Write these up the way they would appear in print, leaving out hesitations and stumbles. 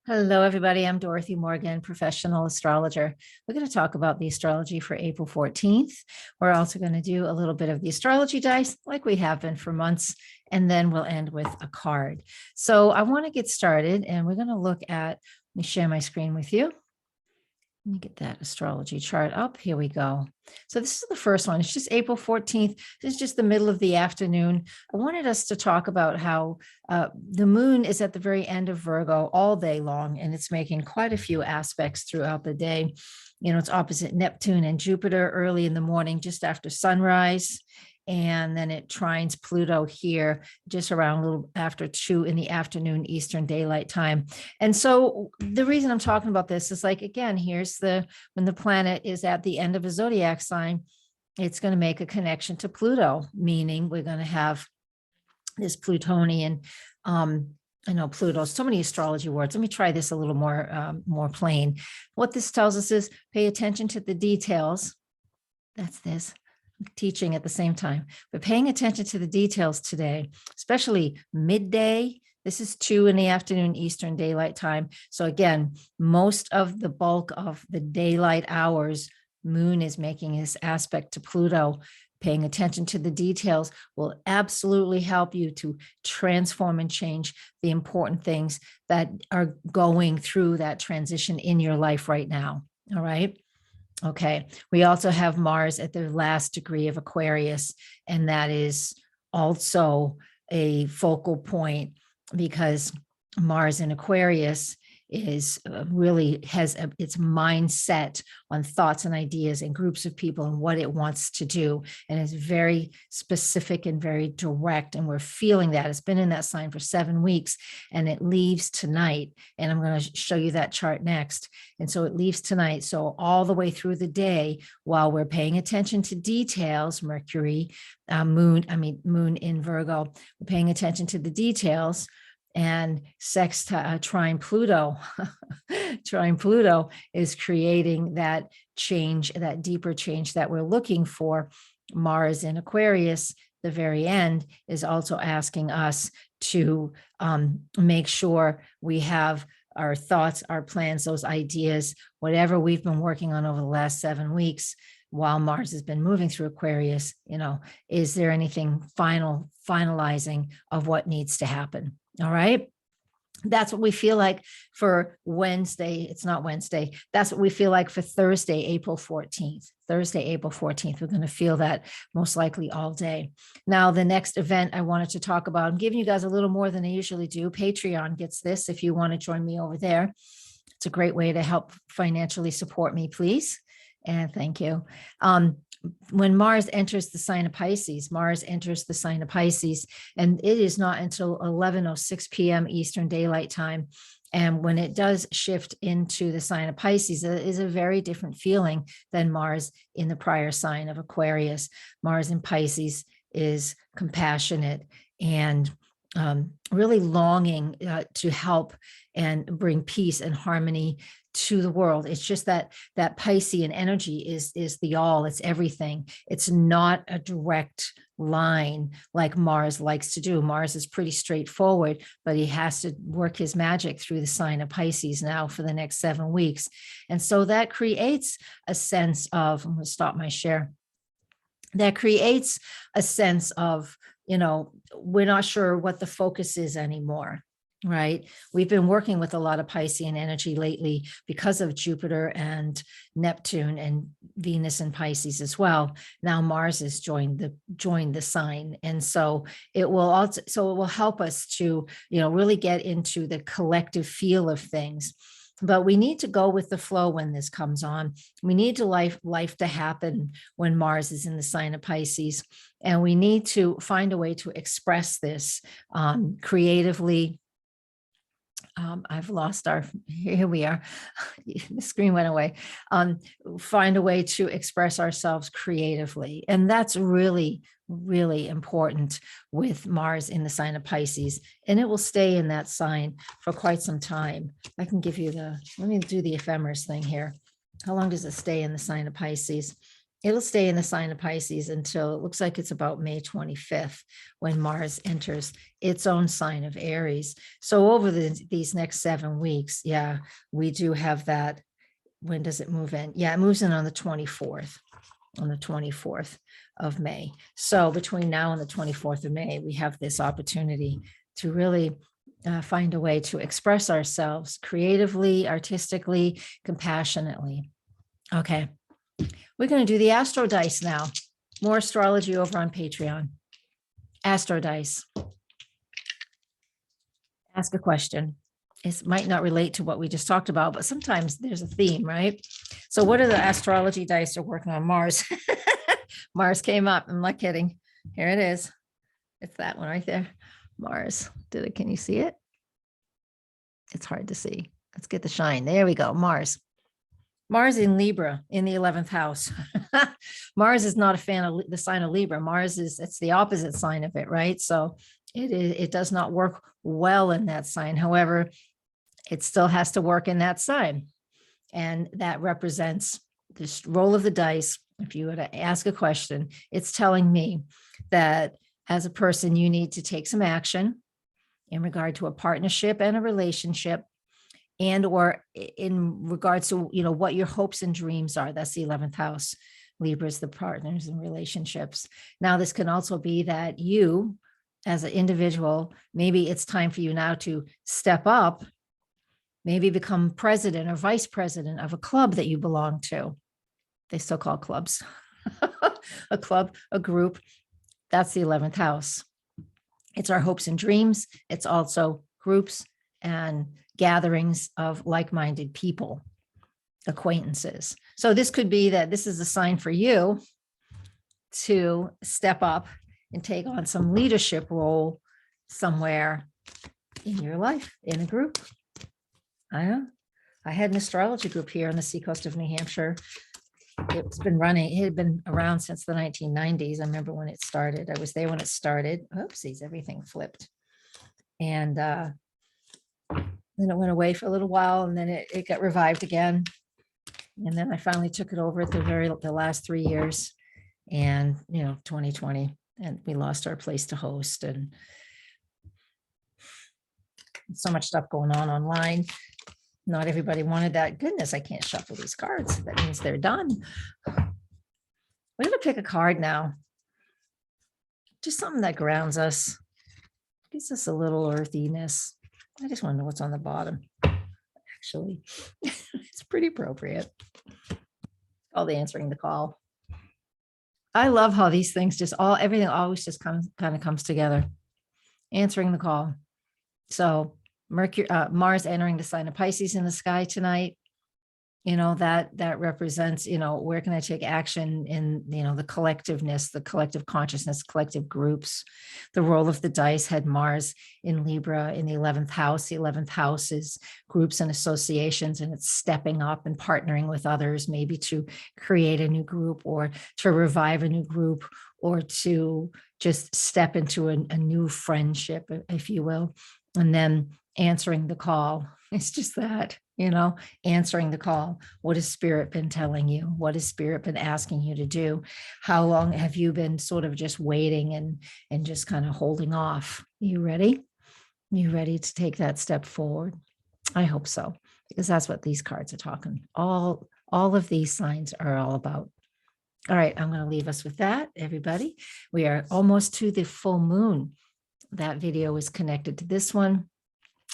Hello, everybody. I'm Dorothy Morgan, professional astrologer. We're going to talk about the astrology for April 14th. We're also going to do a little bit of the astrology dice like we have been for months, and then we'll end with a card. So I want to get started, and we're going to look at, let me share my screen with you. Let me get that astrology chart up. Here we go. So this is the first one. It's just April 14th. This is just the middle of the afternoon. I wanted us to talk about how the moon is at the very end of Virgo all day long, and it's making quite a few aspects throughout the day. You know, it's opposite Neptune and Jupiter early in the morning, just after sunrise. And then it trines Pluto here just around a little after 2 in the afternoon Eastern Daylight Time. And so the reason I'm talking about this is, like, again, here's when the planet is at the end of a zodiac sign, it's going to make a connection to Pluto, meaning we're going to have this Plutonian, I know Pluto, so many astrology words. Let me try this a little more plain. What this tells us is pay attention to the details. That's this. Teaching at the same time, but paying attention to the details today, especially midday. This is 2 in the afternoon Eastern Daylight Time. So again, most of the bulk of the daylight hours, moon is making this aspect to Pluto. Paying attention to the details will absolutely help you to transform and change the important things that are going through that transition in your life right now. All right. Okay, we also have Mars at the last degree of Aquarius, and that is also a focal point because Mars in Aquarius is really has its mindset on thoughts and ideas and groups of people and what it wants to do, and it's very specific and very direct, and we're feeling that. It's been in that sign for 7 weeks, and it leaves tonight, and I'm going to show you that chart next. And so it leaves tonight, so all the way through the day, while we're paying attention to details, Mercury, moon in Virgo, we're paying attention to the details. And trine Pluto, trine Pluto is creating that change, that deeper change that we're looking for. Mars in Aquarius, the very end, is also asking us to make sure we have our thoughts, our plans, those ideas, whatever we've been working on over the last 7 weeks, while Mars has been moving through Aquarius. You know, is there anything finalizing of what needs to happen? All right. That's what we feel like for Wednesday. It's not Wednesday. That's what we feel like for Thursday, April 14th. Thursday, April 14th. We're going to feel that most likely all day. Now, the next event I wanted to talk about, I'm giving you guys a little more than I usually do. Patreon gets this if you want to join me over there. It's a great way to help financially support me, please. And thank you. When Mars enters the sign of Pisces, and it is not until 11:06 p.m. Eastern Daylight Time. And when it does shift into the sign of Pisces, it is a very different feeling than Mars in the prior sign of Aquarius. Mars in Pisces is compassionate and really longing to help and bring peace and harmony to the world. It's just that Piscean energy is the all, it's everything. It's not a direct line like Mars likes to do. Mars is pretty straightforward, but he has to work his magic through the sign of Pisces now for the next 7 weeks. And so that creates a sense of, I'm going to stop my share. That creates a sense of, you know, we're not sure what the focus is anymore. Right. We've been working with a lot of Piscean energy lately because of Jupiter and Neptune and Venus and Pisces as well. Now Mars has joined the sign. And so it will help us to, you know, really get into the collective feel of things. But we need to go with the flow when this comes on. We need to life to happen when Mars is in the sign of Pisces. And we need to find a way to express this creatively. I've lost here we are. The screen went away. Find a way to express ourselves creatively. And that's really, really important with Mars in the sign of Pisces. And it will stay in that sign for quite some time. I can give you let me do the ephemeris thing here. How long does it stay in the sign of Pisces? it'll stay in the sign of Pisces until it looks like it's about May 25th when Mars enters its own sign of Aries. So over these next 7 weeks, yeah, we do have that. When does it move in? Yeah, it moves in on the 24th, of May. So between now and the 24th of May, we have this opportunity to really find a way to express ourselves creatively, artistically, compassionately. Okay. We're going to do the Astro Dice now. More astrology over on Patreon. Astro Dice. Ask a question. It might not relate to what we just talked about, but sometimes there's a theme, right? So what are the astrology dice are working on Mars? Mars came up. I'm not kidding. Here it is. It's that one right there. Mars. Can you see it? It's hard to see. Let's get the shine. There we go. Mars. Mars in Libra in the 11th house. Mars is not a fan of the sign of Libra. It's the opposite sign of it, right? So it does not work well in that sign. However, it still has to work in that sign. And that represents this roll of the dice. If you were to ask a question, it's telling me that as a person, you need to take some action in regard to a partnership and a relationship, and or in regards to, what your hopes and dreams are. That's the 11th house. Libra is the partners and relationships. Now, this can also be that you, as an individual, maybe it's time for you now to step up, maybe become president or vice president of a club that you belong to. They still call clubs. A club, a group. That's the 11th house. It's our hopes and dreams. It's also groups and gatherings of like-minded people, acquaintances. So this could be that this is a sign for you to step up and take on some leadership role somewhere in your life, in a group. I know. I had an astrology group here on the seacoast of New Hampshire. It had been around since the 1990s. I remember when it started. I was there when it started. Oopsies, everything flipped. And then it went away for a little while, and then it got revived again. And then I finally took it over at the last 3 years, and 2020, and we lost our place to host, and so much stuff going on online. Not everybody wanted that. Goodness, I can't shuffle these cards. That means they're done. We're going to pick a card now. Just something that grounds us, gives us a little earthiness. I just want to know what's on the bottom. Actually, it's pretty appropriate. Called Answering the Call. I love how these things everything always just kind of comes together. Answering the call. So Mercury, Mars entering the sign of Pisces in the sky tonight. That represents, where can I take action in, the collectiveness, the collective consciousness, collective groups. The roll of the dice had Mars in Libra in the 11th house. The 11th house is groups and associations, and it's stepping up and partnering with others, maybe to create a new group or to revive a new group or to just step into a new friendship, if you will. And then answering the call. It's just that, answering the call. What has Spirit been telling you? What has Spirit been asking you to do? How long have you been sort of just waiting and just kind of holding off? You ready? You ready to take that step forward? I hope so, because that's what these cards are talking. All of these signs are all about. All right, I'm going to leave us with that, everybody. We are almost to the full moon. That video is connected to this one.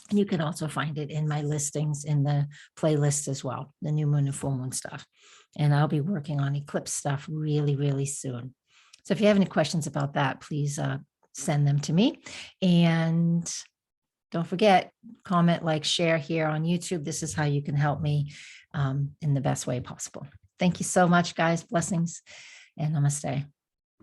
And you can also find it in my listings in the playlist as well, the new moon and full moon stuff. And I'll be working on eclipse stuff really, really soon. So if you have any questions about that, please send them to me. And don't forget, comment, like, share here on YouTube. This is how you can help me in the best way possible. Thank you so much, guys. Blessings and namaste.